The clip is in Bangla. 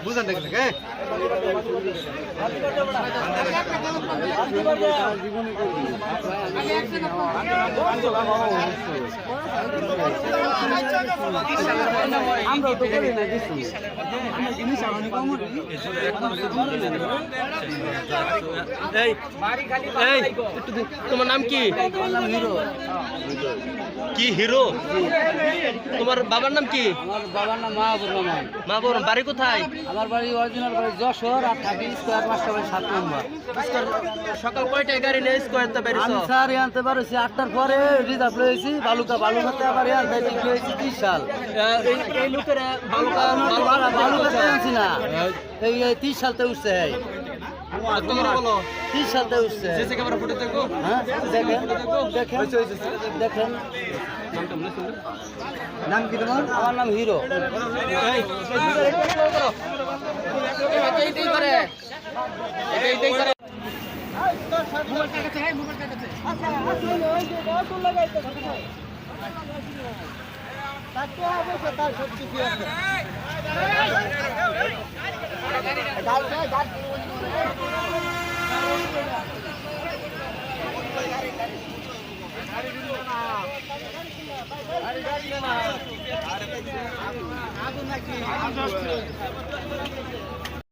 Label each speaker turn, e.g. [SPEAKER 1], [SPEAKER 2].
[SPEAKER 1] বুঝেন দেখলে
[SPEAKER 2] তোমার নাম কি? কি হিরো? তোমার বাবার নাম কি?
[SPEAKER 3] আমার বাবার নাম মাহবুব রহমান।
[SPEAKER 2] মাহবুব, বাড়ি কোথায়?
[SPEAKER 3] আমার বাড়ি অরিজিনাল বাড়ি যশোর, আর থাকি স্কোয়ার মাস্টার বাড়ি 7 নম্বর।
[SPEAKER 2] সকাল কয়টায় গাড়ি নিয়ে স্কোয়ারতে
[SPEAKER 3] আমি
[SPEAKER 2] বেরিয়েছো?
[SPEAKER 3] স্যার আনতে পারছি 8টার পরে রিজার্ভ রয়েছি বালুকাতে আবার আনতে গিয়েছি 30 সাল।
[SPEAKER 2] এই লোকের বালুকা
[SPEAKER 3] বালুকাতে আনছি না, এই 30 সালতে উঠছে।
[SPEAKER 2] তোমার বলো
[SPEAKER 3] 30 সালতে উঠছে।
[SPEAKER 2] জেসে ক্যামেরা ফুটে দেখো।
[SPEAKER 3] হ্যাঁ দেখেন দেখেন। নাম কি তোমার? আমার নাম হিরো।
[SPEAKER 1] আরে